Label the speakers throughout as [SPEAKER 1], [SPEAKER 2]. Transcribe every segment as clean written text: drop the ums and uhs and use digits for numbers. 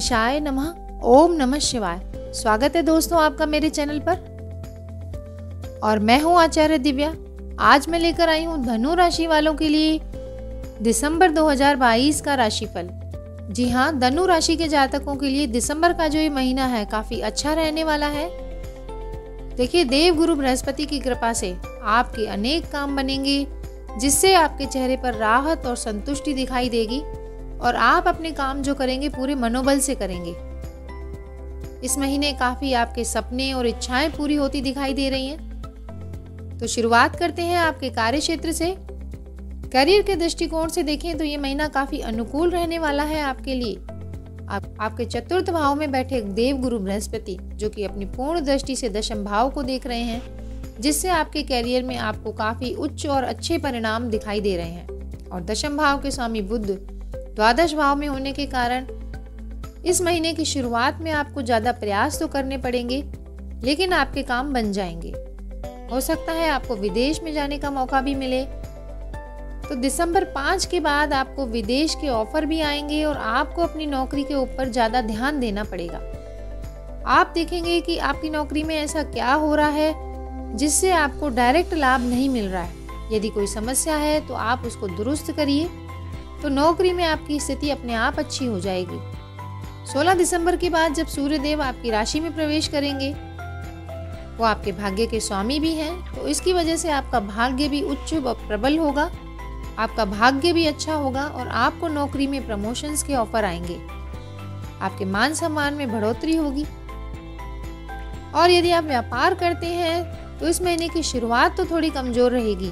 [SPEAKER 1] गणेशाय नमः। ओम नमः शिवाय। स्वागत है दोस्तों आपका मेरे चैनल पर और मैं हूं आचार्य दिव्या। आज मैं लेकर आई हूं धनु राशि वालों के लिए दिसंबर 2022 का राशिफल। जी हाँ, धनु राशि के जातकों के लिए दिसंबर का जो ये महीना है काफी अच्छा रहने वाला है। देखिए, देव गुरु बृहस्पति की कृपा से आपके अनेक काम बनेंगे, जिससे आपके चेहरे पर राहत और संतुष्टि दिखाई देगी और आप अपने काम जो करेंगे पूरे मनोबल से करेंगे। इस महीने काफी आपके सपने और इच्छाएं पूरी होती दिखाई दे रही हैं। तो शुरुआत करते हैं आपके कार्य क्षेत्र से। करियर के दृष्टिकोण से देखें तो ये महीना काफी अनुकूल रहने वाला है आपके लिए। आपके चतुर्थ भाव में बैठे देव गुरु बृहस्पति, जो कि अपनी पूर्ण दृष्टि से दशम भाव को देख रहे हैं, जिससे आपके करियर में आपको काफी उच्च और अच्छे परिणाम दिखाई दे रहे हैं। और दशम भाव के स्वामी बुध द्वादश भाव में होने के कारण इस महीने की शुरुआत में आपको ज्यादा प्रयास तो करने पड़ेंगे, लेकिन आपके काम बन जाएंगे। हो सकता है आपको विदेश में जाने का मौका भी मिले। तो दिसंबर 5 के बाद आपको विदेश के ऑफर भी आएंगे और आपको अपनी नौकरी के ऊपर ज्यादा ध्यान देना पड़ेगा। आप देखेंगे कि आपकी नौकरी में ऐसा क्या हो रहा है जिससे आपको डायरेक्ट लाभ नहीं मिल रहा है। यदि कोई समस्या है तो आप उसको दुरुस्त करिए, तो नौकरी में आपकी स्थिति अपने आप अच्छी हो जाएगी। 16 दिसंबर के बाद जब सूर्यदेव आपकी राशि में प्रवेश करेंगे, वो आपके भाग्य के स्वामी भी हैं, तो इसकी वजह से आपका भाग्य भी उच्च व प्रबल होगा, आपका भाग्य भी अच्छा होगा और आपको नौकरी में प्रमोशंस के ऑफर आएंगे। आपके मान सम्मान में बढ़ोतरी होगी। और यदि आप व्यापार करते हैं तो इस महीने की शुरुआत तो थोड़ी कमजोर रहेगी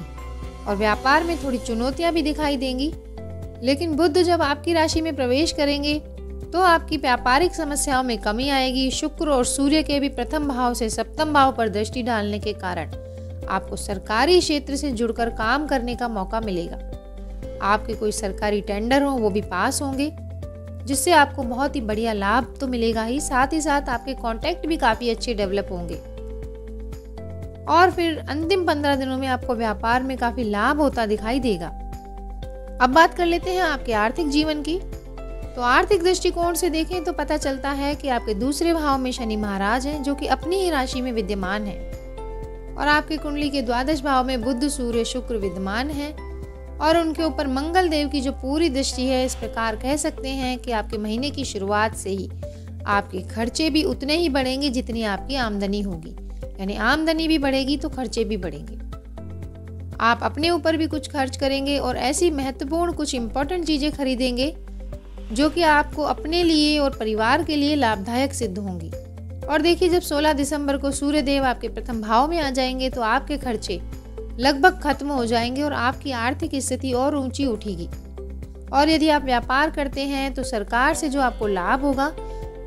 [SPEAKER 1] और व्यापार में थोड़ी चुनौतियां भी दिखाई देंगी। लेकिन बुध जब आपकी राशि में प्रवेश करेंगे तो आपकी व्यापारिक समस्याओं में कमी आएगी। शुक्र और सूर्य के भी प्रथम भाव से सप्तम भाव पर दृष्टि डालने के कारण आपको सरकारी क्षेत्र से जुड़कर काम करने का मौका मिलेगा। आपके कोई सरकारी टेंडर हो वो भी पास होंगे, जिससे आपको बहुत ही बढ़िया लाभ तो मिलेगा ही साथ आपके कॉन्टैक्ट भी काफी अच्छे डेवलप होंगे। और फिर अंतिम 15 दिनों में आपको व्यापार में काफी लाभ होता दिखाई देगा। अब बात कर लेते हैं आपके आर्थिक जीवन की। तो आर्थिक दृष्टिकोण से देखें तो पता चलता है कि आपके दूसरे भाव में शनि महाराज हैं, जो कि अपनी ही राशि में विद्यमान है, और आपके कुंडली के द्वादश भाव में बुध सूर्य शुक्र विद्यमान है और उनके ऊपर मंगल देव की जो पूरी दृष्टि है। इस प्रकार कह सकते हैं कि आपके महीने की शुरुआत से ही आपके खर्चे भी उतने ही बढ़ेंगे जितनी आपकी आमदनी होगी। यानी आमदनी भी बढ़ेगी तो खर्चे भी बढ़ेंगे। आप अपने ऊपर भी कुछ खर्च करेंगे और ऐसी महत्वपूर्ण कुछ इंपॉर्टेंट चीजें खरीदेंगे जो कि आपको अपने लिए और परिवार के लिए लाभदायक सिद्ध होंगी। और देखिए, जब 16 दिसंबर को सूर्यदेव आपके प्रथम भाव में आ जाएंगे तो आपके खर्चे लगभग खत्म हो जाएंगे और आपकी आर्थिक स्थिति और ऊंची उठेगी। और यदि आप व्यापार करते हैं तो सरकार से जो आपको लाभ होगा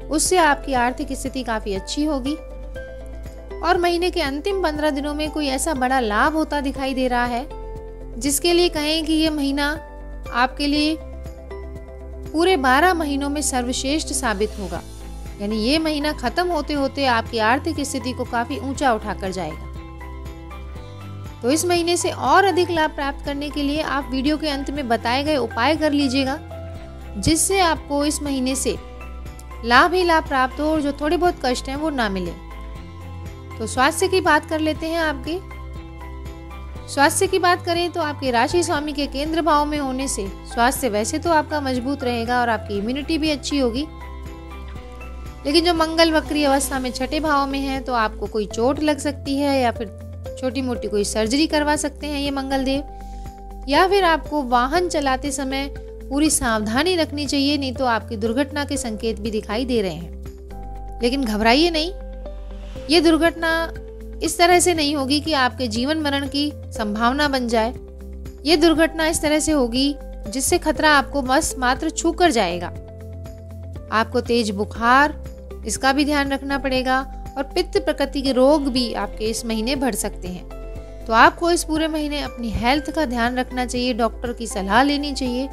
[SPEAKER 1] उससे आपकी आर्थिक स्थिति काफी अच्छी होगी। और महीने के अंतिम 15 दिनों में कोई ऐसा बड़ा लाभ होता दिखाई दे रहा है जिसके लिए कहें कि ये महीना आपके लिए पूरे 12 महीनों में सर्वश्रेष्ठ साबित होगा। यानी ये महीना खत्म होते होते आपकी आर्थिक स्थिति को काफी ऊंचा उठाकर जाएगा। तो इस महीने से और अधिक लाभ प्राप्त करने के लिए आप वीडियो के अंत में बताए गए उपाय कर लीजिएगा, जिससे आपको इस महीने से लाभ ही लाभ प्राप्त हो और जो थोड़े बहुत कष्ट हैं वो ना मिले। तो स्वास्थ्य की बात कर लेते हैं। आपके स्वास्थ्य की बात करें तो आपके राशि स्वामी के केंद्र भाव में होने से स्वास्थ्य वैसे तो आपका मजबूत रहेगा और आपकी इम्यूनिटी भी अच्छी होगी। लेकिन जो मंगल वक्री अवस्था में छठे भाव में है तो आपको कोई चोट लग सकती है या फिर छोटी मोटी कोई सर्जरी करवा सकते हैं ये मंगल देव, या फिर आपको वाहन चलाते समय पूरी सावधानी रखनी चाहिए, नहीं तो आपकी दुर्घटना के संकेत भी दिखाई दे रहे हैं। लेकिन घबराइए नहीं, ये दुर्घटना इस तरह से नहीं होगी कि आपके जीवन मरण की संभावना बन जाए। ये दुर्घटना इस तरह से होगी जिससे खतरा आपको बस मात्र छू कर जाएगा। आपको तेज बुखार, इसका भी ध्यान रखना पड़ेगा, और पित्त प्रकृति के रोग भी आपके इस महीने बढ़ सकते हैं। तो आपको इस पूरे महीने अपनी हेल्थ का ध्यान रखना चाहिए, डॉक्टर की सलाह लेनी चाहिए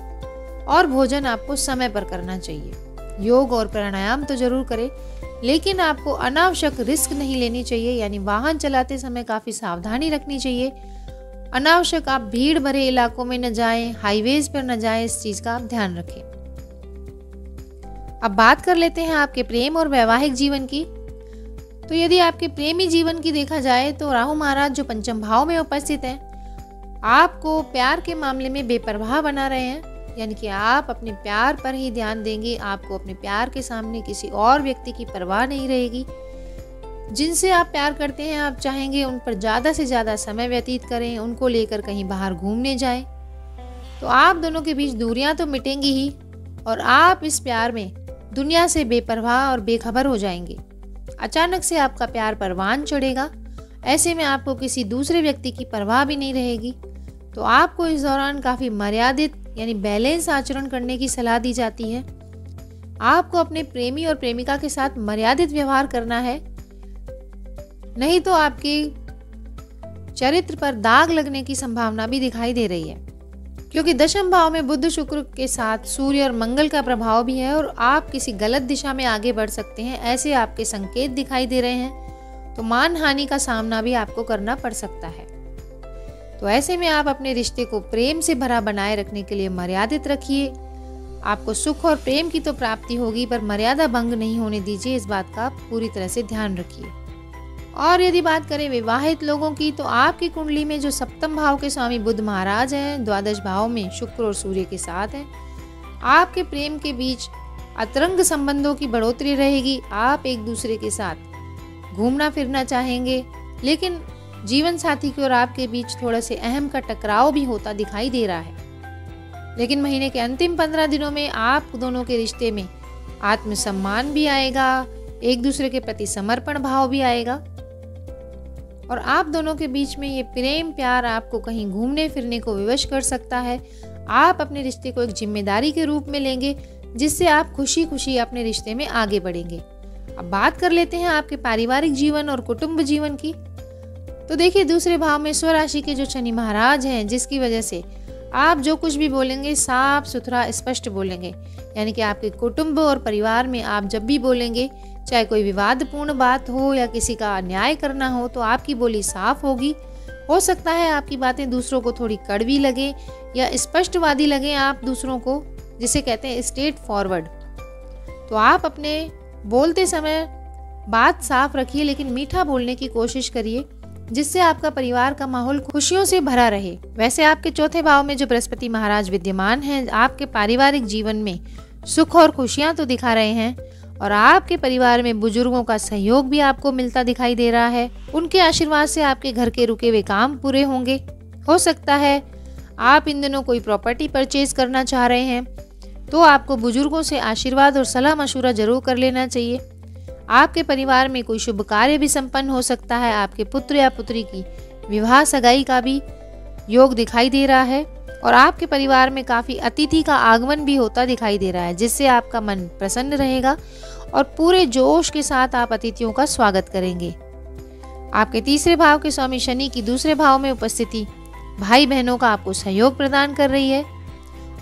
[SPEAKER 1] और भोजन आपको समय पर करना चाहिए। योग और प्राणायाम तो जरूर करें, लेकिन आपको अनावश्यक रिस्क नहीं लेनी चाहिए। यानी वाहन चलाते समय काफी सावधानी रखनी चाहिए। अनावश्यक आप भीड़ भरे इलाकों में न जाएं, हाईवेज पर न जाएं, इस चीज का आप ध्यान रखें। अब बात कर लेते हैं आपके प्रेम और वैवाहिक जीवन की। तो यदि आपके प्रेमी जीवन की देखा जाए तो राहु महाराज जो पंचम भाव में उपस्थित हैं, आपको प्यार के मामले में बेपरवाह बना रहे हैं। यानी कि आप अपने प्यार पर ही ध्यान देंगे, आपको अपने प्यार के सामने किसी और व्यक्ति की परवाह नहीं रहेगी। जिनसे आप प्यार करते हैं आप चाहेंगे उन पर ज़्यादा से ज़्यादा समय व्यतीत करें, उनको लेकर कहीं बाहर घूमने जाएं। तो आप दोनों के बीच दूरियां तो मिटेंगी ही और आप इस प्यार में दुनिया से बेपरवाह और बेखबर हो जाएंगे। अचानक से आपका प्यार परवान चढ़ेगा। ऐसे में आपको किसी दूसरे व्यक्ति की परवाह भी नहीं रहेगी। तो आपको इस दौरान काफ़ी मर्यादित यानी बैलेंस आचरण करने की सलाह दी जाती है। आपको अपने प्रेमी और प्रेमिका के साथ मर्यादित व्यवहार करना है, नहीं तो आपके चरित्र पर दाग लगने की संभावना भी दिखाई दे रही है। क्योंकि दशम भाव में बुध शुक्र के साथ सूर्य और मंगल का प्रभाव भी है और आप किसी गलत दिशा में आगे बढ़ सकते हैं, ऐसे आपके संकेत दिखाई दे रहे हैं। तो मान हानि का सामना भी आपको करना पड़ सकता है। तो ऐसे में आप अपने रिश्ते को प्रेम से भरा बनाए रखने के लिए मर्यादित रखिए। आपको सुख और प्रेम की तो प्राप्ति होगी, पर मर्यादा भंग नहीं होने दीजिए, इस बात का पूरी तरह से ध्यान रखिए। और यदि बात करें विवाहित लोगों की, तो आपकी कुंडली में जो सप्तम भाव के स्वामी बुध महाराज हैं, द्वादश भाव में शुक्र और सूर्य के साथ हैं, आपके प्रेम के बीच अतरंग संबंधों की बढ़ोतरी रहेगी। आप एक दूसरे के साथ घूमना फिरना चाहेंगे, लेकिन जीवन साथी की और आपके बीच थोड़ा से अहम का टकराव भी होता दिखाई दे रहा है। लेकिन महीने के अंतिम 15 दिनों में आप दोनों के रिश्ते में आत्मसम्मान भी आएगा, एक दूसरे के प्रति समर्पण भाव भी आएगा और आप दोनों के बीच में ये प्रेम प्यार आपको कहीं घूमने फिरने को विवश कर सकता है। आप अपने रिश्ते को एक जिम्मेदारी के रूप में लेंगे, जिससे आप खुशी खुशी अपने रिश्ते में आगे बढ़ेंगे। अब बात कर लेते हैं आपके पारिवारिक जीवन और कुटुंब जीवन की। तो देखिए, दूसरे भाव में स्वराशि के जो शनि महाराज हैं, जिसकी वजह से आप जो कुछ भी बोलेंगे साफ सुथरा स्पष्ट बोलेंगे। यानी कि आपके कुटुंब और परिवार में आप जब भी बोलेंगे, चाहे कोई विवादपूर्ण बात हो या किसी का अन्याय करना हो, तो आपकी बोली साफ होगी। हो सकता है आपकी बातें दूसरों को थोड़ी कड़वी लगे या स्पष्टवादी लगे आप दूसरों को, जिसे कहते हैं स्ट्रेट फॉरवर्ड। तो आप अपने बोलते समय बात साफ रखिए, लेकिन मीठा बोलने की कोशिश करिए, जिससे आपका परिवार का माहौल खुशियों से भरा रहे। वैसे आपके चौथे भाव में जो बृहस्पति महाराज विद्यमान हैं, आपके पारिवारिक जीवन में सुख और खुशियां तो दिखा रहे हैं और आपके परिवार में बुजुर्गों का सहयोग भी आपको मिलता दिखाई दे रहा है। उनके आशीर्वाद से आपके घर के रुके हुए काम पूरे होंगे। हो सकता है आप इन दिनों कोई प्रॉपर्टी परचेज करना चाह रहे हैं, तो आपको बुजुर्गों से आशीर्वाद और सलाह मशूरा जरूर कर लेना चाहिए। आपके परिवार में कोई शुभ कार्य भी संपन्न हो सकता है। आपके पुत्र या पुत्री की विवाह सगाई का भी योग दिखाई दे रहा है और आपके परिवार में काफ़ी अतिथि का आगमन भी होता दिखाई दे रहा है, जिससे आपका मन प्रसन्न रहेगा और पूरे जोश के साथ आप अतिथियों का स्वागत करेंगे। आपके तीसरे भाव के स्वामी शनि की दूसरे भाव में उपस्थिति भाई बहनों का आपको सहयोग प्रदान कर रही है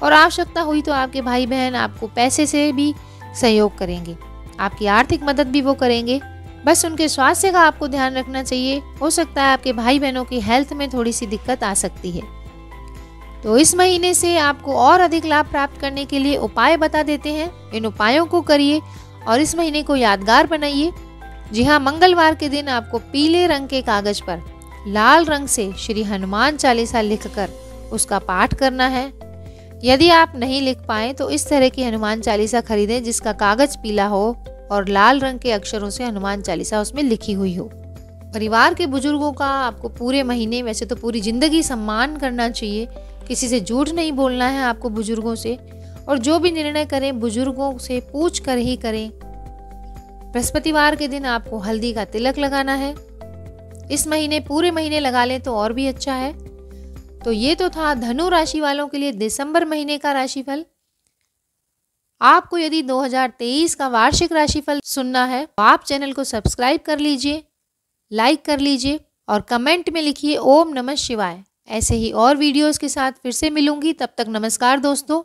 [SPEAKER 1] और आवश्यकता हुई तो आपके भाई बहन आपको पैसे से भी सहयोग करेंगे। आपकी आर्थिक मदद भी वो करेंगे। बस उनके स्वास्थ्य का आपको ध्यान रखना चाहिए। हो सकता है आपके भाई बहनों की हेल्थ में थोड़ी सी दिक्कत आ सकती है। तो इस महीने से आपको और अधिक लाभ प्राप्त करने के लिए उपाय बता देते हैं। इन उपायों को करिए और इस महीने को यादगार बनाइए। जी हाँ, मंगलवार के दिन आपको पीले रंग के कागज पर लाल रंग से श्री हनुमान चालीसा लिखकर उसका पाठ करना है। यदि आप नहीं लिख पाए तो इस तरह की हनुमान चालीसा खरीदें जिसका कागज पीला हो और लाल रंग के अक्षरों से हनुमान चालीसा उसमें लिखी हुई हो। परिवार के बुजुर्गों का आपको पूरे महीने, वैसे तो पूरी जिंदगी, सम्मान करना चाहिए। किसी से झूठ नहीं बोलना है आपको बुजुर्गों से, और जो भी निर्णय करें बुजुर्गों से पूछ कर ही करें। बृहस्पतिवार के दिन आपको हल्दी का तिलक लगाना है। इस महीने पूरे महीने लगा लें तो और भी अच्छा है। तो ये तो था धनु राशि वालों के लिए दिसंबर महीने का राशिफल। आपको यदि 2023 का वार्षिक राशिफल सुनना है तो आप चैनल को सब्सक्राइब कर लीजिए, लाइक कर लीजिए और कमेंट में लिखिए ओम नमः शिवाय। ऐसे ही और वीडियोस के साथ फिर से मिलूंगी। तब तक नमस्कार दोस्तों।